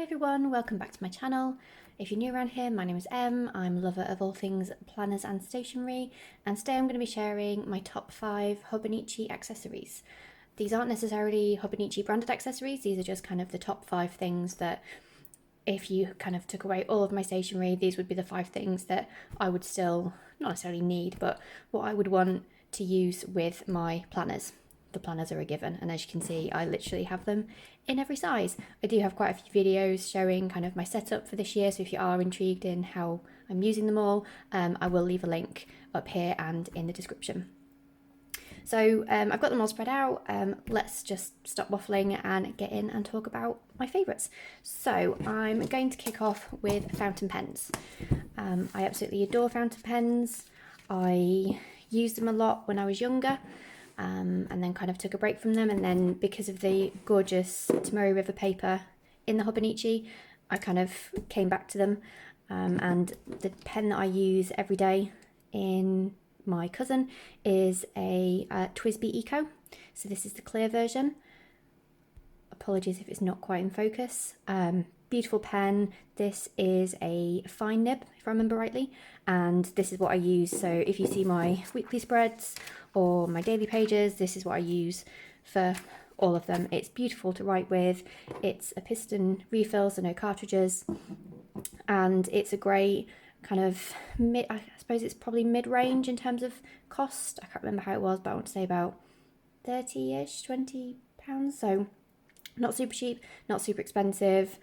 everyone, welcome back to my channel. If you're new around here, my name is Em. I'm a lover of all things planners and stationery, and today I'm going to be sharing my top 5 Hobonichi accessories. These aren't necessarily Hobonichi branded accessories, these are just kind of the top 5 things that if you kind of took away all of my stationery, these would be the 5 things that I would still not necessarily need, but what I would want to use with my planners. The planners are a given, and as you can see, I literally have them in every size. I do have quite a few videos showing kind of my setup for this year, so if you are intrigued in how I'm using them all, I will leave a link up here and in the description. So I've got them all spread out. Let's just stop waffling and get in and talk about my favourites. So I'm going to kick off with fountain pens. I absolutely adore fountain pens. I used them a lot when I was younger. And then kind of took a break from them, and then because of the gorgeous Tamari River paper in the Hobonichi, I kind of came back to them, and the pen that I use every day in my cousin is a TWSBI Eco, so this is the clear version. Apologies if it's not quite in focus. Beautiful pen. This is a fine nib, if I remember rightly, and this is what I use. So if you see my weekly spreads or my daily pages, this is what I use for all of them. It's beautiful to write with. It's a piston refill, so no cartridges, and it's a great kind of I suppose it's probably mid-range in terms of cost. I can't remember how it was, but I want to say about 30-ish, £20, so not super cheap, not super expensive.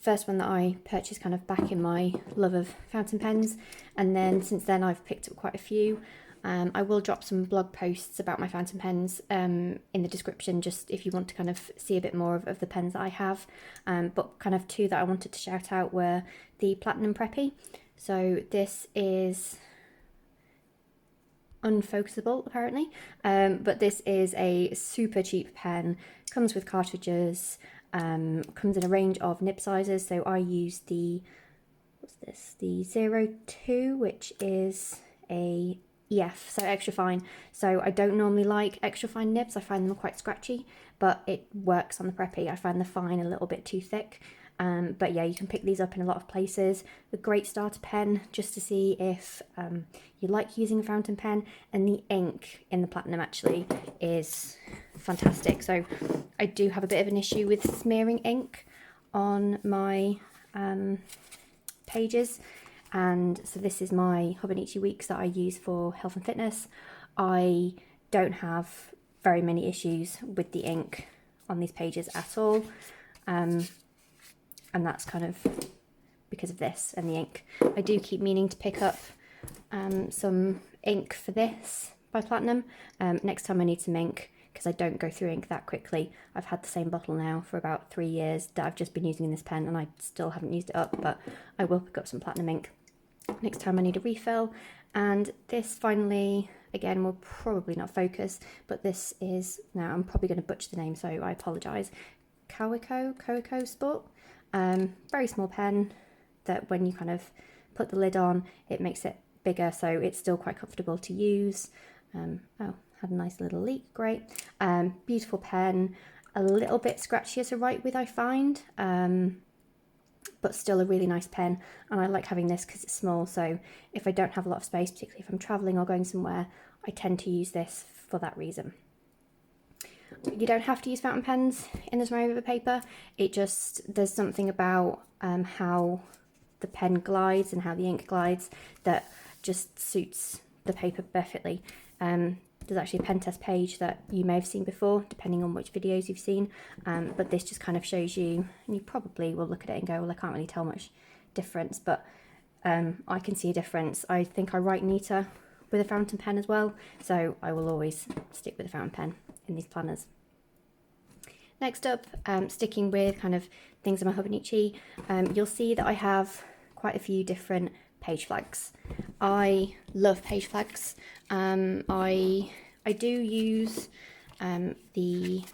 First one that I purchased kind of back in my love of fountain pens, and then since then I've picked up quite a few. I will drop some blog posts about my fountain pens in the description, just if you want to kind of see a bit more of the pens that I have. But kind of 2 that I wanted to shout out were the Platinum Preppy. So this is unfocusable apparently, but this is a super cheap pen, comes with cartridges, comes in a range of nib sizes. So I use the, what's this, the 02, which is a EF, so extra fine. So I don't normally like extra fine nibs, I find them quite scratchy, but it works on the Preppy. I find the fine a little bit too thick. But yeah, you can pick these up in a lot of places. A great starter pen just to see if you like using a fountain pen, and the ink in the Platinum actually is fantastic. So I do have a bit of an issue with smearing ink on my pages, and so this is my Hobonichi Weeks that I use for health and fitness. I don't have very many issues with the ink on these pages at all. And that's kind of because of this and the ink. I do keep meaning to pick up some ink for this by Platinum. Next time I need some ink, because I don't go through ink that quickly. I've had the same bottle now for about 3 years that I've just been using in this pen, and I still haven't used it up, but I will pick up some Platinum ink next time I need a refill. And this finally, again, will probably not focus, but this is, now I'm probably going to butcher the name, so I apologise, Koiko Sport. Very small pen that when you kind of put the lid on, it makes it bigger, so it's still quite comfortable to use. Oh, had a nice little leak, great. Beautiful pen, a little bit scratchier to write with, I find, but still a really nice pen, and I like having this because it's small, so if I don't have a lot of space, particularly if I'm travelling or going somewhere, I tend to use this for that reason. You don't have to use fountain pens in the Tamari River paper. It just, there's something about how the pen glides and how the ink glides that just suits the paper perfectly. There's actually a pen test page that you may have seen before, depending on which videos you've seen, but this just kind of shows you, and you probably will look at it and go, well, I can't really tell much difference, but I can see a difference. I think I write neater with a fountain pen as well, so I will always stick with a fountain pen in these planners. Next up, sticking with kind of things in my Hobonichi, you'll see that I have quite a few different page flags. I love page flags. I do use the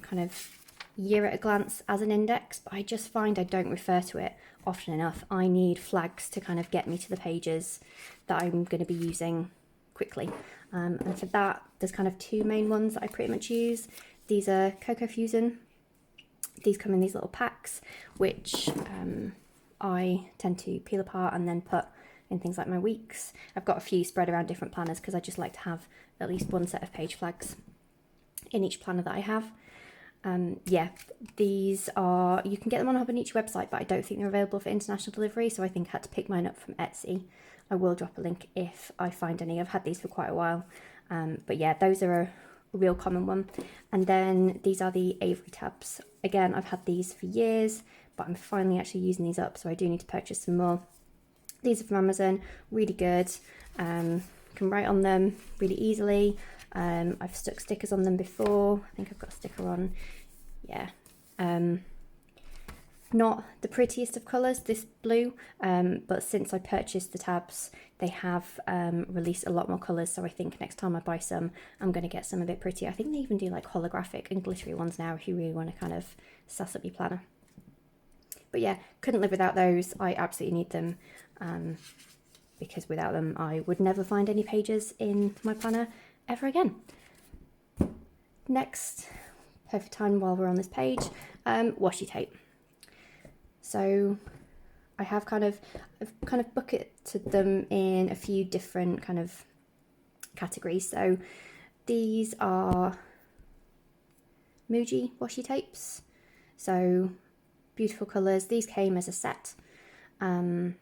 kind of year at a glance as an index, but I just find I don't refer to it often enough. I need flags to kind of get me to the pages that I'm going to be using quickly. And for that, there's kind of 2 main ones that I pretty much use. These are Cocoa Fusion. These come in these little packs, which I tend to peel apart and then put in things like my weeks. I've got a few spread around different planners because I just like to have at least one set of page flags in each planner that I have. Yeah, these are, you can get them on the Hobonichi website, but I don't think they're available for international delivery, so I think I had to pick mine up from Etsy. I will drop a link if I find any. I've had these for quite a while, but yeah, those are a real common one. And then these are the Avery tabs. Again, I've had these for years, but I'm finally actually using these up, so I do need to purchase some more. These are from Amazon, really good. Can write on them really easily. I've stuck stickers on them before. I think I've got a sticker on. Yeah. Not the prettiest of colours, this blue, but since I purchased the tabs, they have released a lot more colours, so I think next time I buy some, I'm going to get some a bit prettier. I think they even do like holographic and glittery ones now if you really want to kind of sass up your planner. But yeah, couldn't live without those. I absolutely need them, because without them I would never find any pages in my planner ever again. Next, perfect time while we're on this page, washi tape. So I've kind of bucketed them in a few different kind of categories. So these are Muji washi tapes. So beautiful colours. These came as a set. And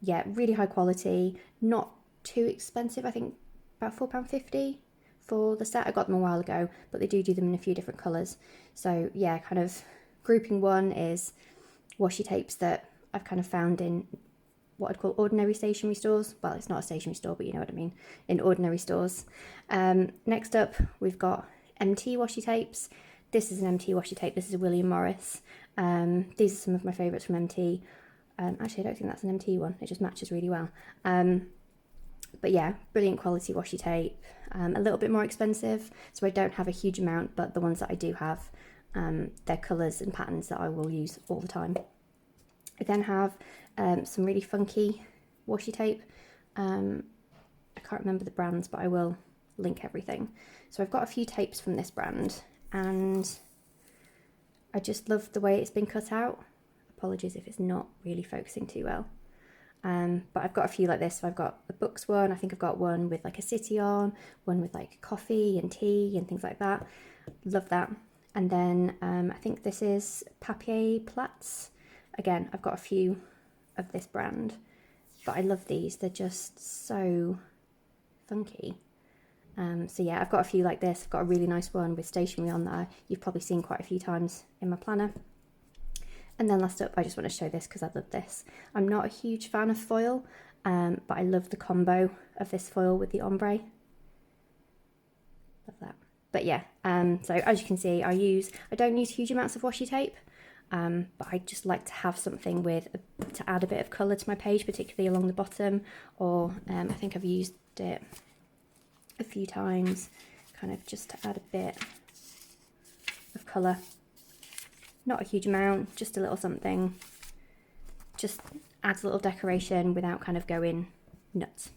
yeah, really high quality, not too expensive. I think about £4.50 for the set. I got them a while ago, but they do them in a few different colours. So yeah, kind of grouping one is washi tapes that I've kind of found in what I'd call ordinary stationery stores. Well, it's not a stationery store, but you know what I mean, in ordinary stores. Next up, we've got MT washi tapes. This is an MT washi tape. This is a William Morris. These are some of my favourites from MT. Actually, I don't think that's an MT one. It just matches really well. But yeah, brilliant quality washi tape. A little bit more expensive, so I don't have a huge amount, but the ones that I do have, they're colours and patterns that I will use all the time. I then have some really funky washi tape. I can't remember the brands, but I will link everything. So I've got a few tapes from this brand, and I just love the way it's been cut out. Apologies if it's not really focusing too well. But I've got a few like this. So I've got the books one. I think I've got one with like a city on, one with like coffee and tea and things like that. Love that. And then I think this is Papier Plats. Again, I've got a few of this brand, but I love these. They're just so funky. So yeah, I've got a few like this. I've got a really nice one with stationery on that you've probably seen quite a few times in my planner. And then last up, I just want to show this because I love this. I'm not a huge fan of foil, but I love the combo of this foil with the ombre. Love that. But yeah, so as you can see, I don't use huge amounts of washi tape, but I just like to have something to add a bit of colour to my page, particularly along the bottom, or I think I've used it a few times, kind of just to add a bit of colour. Not a huge amount, just a little something. Just adds a little decoration without kind of going nuts.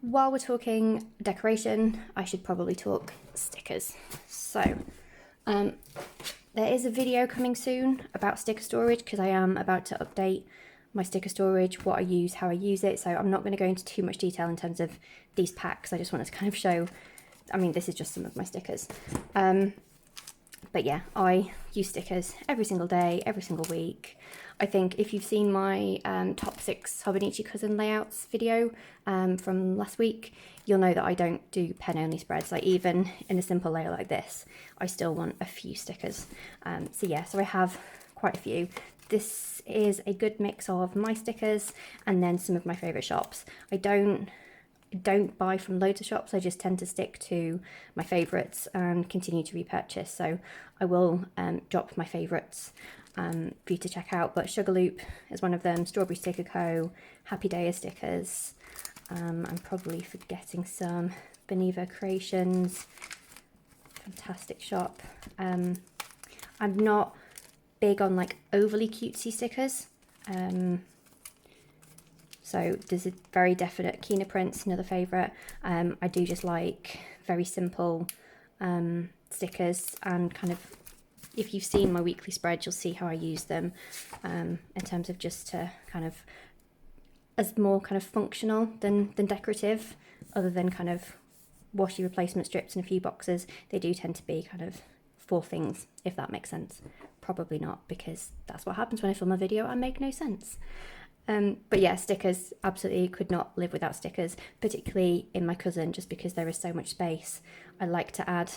While we're talking decoration, I should probably talk stickers. So, there is a video coming soon about sticker storage because I am about to update my sticker storage, what I use, how I use it. So I'm not going to go into too much detail in terms of these packs. I just wanted to kind of show, I mean, this is just some of my stickers. But yeah, I use stickers every single day, every single week. I think if you've seen my top 6 Hobonichi cousin layouts video from last week, you'll know that I don't do pen only spreads. Like even in a simple layout like this, I still want a few stickers. So yeah, so I have quite a few. This is a good mix of my stickers and then some of my favourite shops. I don't buy from loads of shops. I just tend to stick to my favourites and continue to repurchase. So I will drop my favourites for you to check out. But Sugarloop is one of them. Strawberry Sticker Co. Happy Day is stickers. I'm probably forgetting some. Beneva Creations. Fantastic shop. I'm not big on like overly cutesy stickers. So there's a very definite Kina Prints, another favourite. I do just like very simple stickers, and kind of, if you've seen my weekly spread, you'll see how I use them in terms of just to kind of, as more kind of functional than decorative, other than kind of washi replacement strips and a few boxes. They do tend to be kind of for things, if that makes sense. Probably not, because that's what happens when I film a video. I make no sense. But yeah, stickers, absolutely could not live without stickers, particularly in my cousin, just because there is so much space. I like to add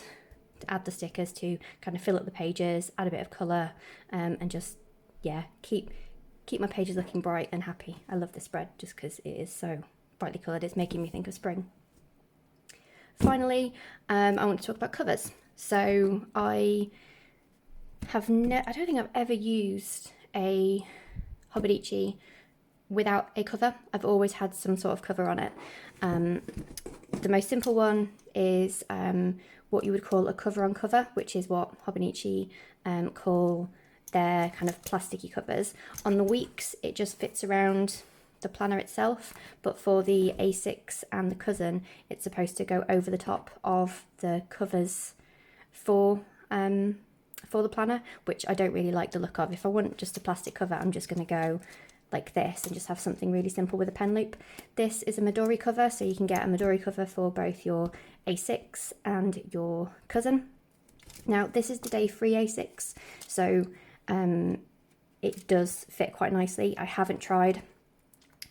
the stickers to kind of fill up the pages, add a bit of colour, and just, yeah, keep my pages looking bright and happy. I love this spread just because it is so brightly coloured. It's making me think of spring. Finally, I want to talk about covers. So I don't think I've ever used a Hobonichi without a cover. I've always had some sort of cover on it. The most simple one is what you would call a cover on cover, which is what Hobonichi call their kind of plasticky covers. On the weeks, it just fits around the planner itself, but for the A6 and the cousin, it's supposed to go over the top of the covers for the planner, which I don't really like the look of. If I want just a plastic cover, I'm just going to go like this and just have something really simple with a pen loop. This is a Midori cover, so you can get a Midori cover for both your A6 and your cousin. Now, this is the day free A6, so it does fit quite nicely. I haven't tried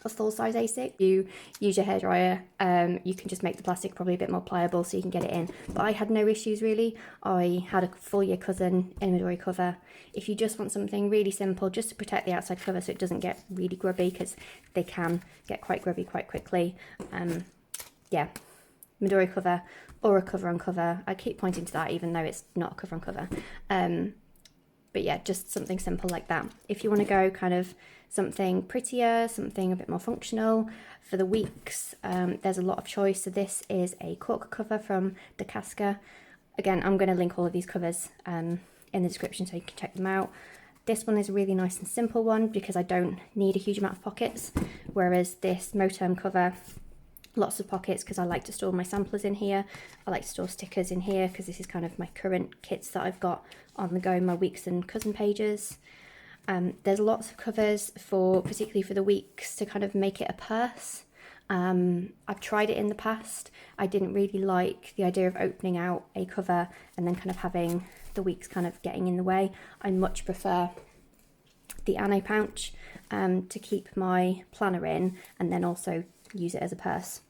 a full size A6. You use your hairdryer, you can just make the plastic probably a bit more pliable so you can get it in. But I had no issues really. I had a full year cousin in a Midori cover. If you just want something really simple, just to protect the outside cover so it doesn't get really grubby, because they can get quite grubby quite quickly. Yeah, Midori cover or a cover on cover. I keep pointing to that even though it's not a cover on cover. But yeah, just something simple like that. If you want to go kind of something prettier, something a bit more functional for the weeks, there's a lot of choice. So this is a cork cover from the Casca. Again, I'm going to link all of these covers in the description so you can check them out. This one is a really nice and simple one because I don't need a huge amount of pockets, whereas this Moterm cover, lots of pockets because I like to store my samplers in here. I like to store stickers in here because this is kind of my current kits that I've got on the go in my weeks and cousin pages. There's lots of covers for, particularly for the weeks, to kind of make it a purse. I've tried it in the past. I didn't really like the idea of opening out a cover and then kind of having the weeks kind of getting in the way. I much prefer the Anno pouch to keep my planner in and then also use it as a purse.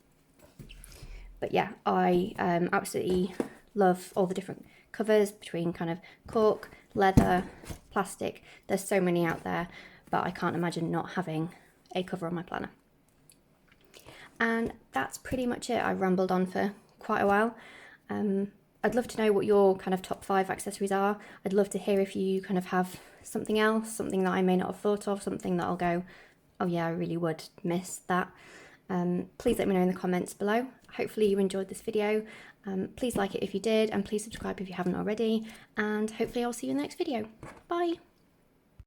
But yeah, I absolutely love all the different covers between kind of cork, leather, plastic. There's so many out there, but I can't imagine not having a cover on my planner. And that's pretty much it. I rambled on for quite a while. I'd love to know what your kind of top 5 accessories are. I'd love to hear if you kind of have something else, something that I may not have thought of, something that I'll go, oh yeah, I really would miss that. Please let me know in the comments below. Hopefully you enjoyed this video. Please like it if you did, and please subscribe if you haven't already, and hopefully I'll see you in the next video. Bye!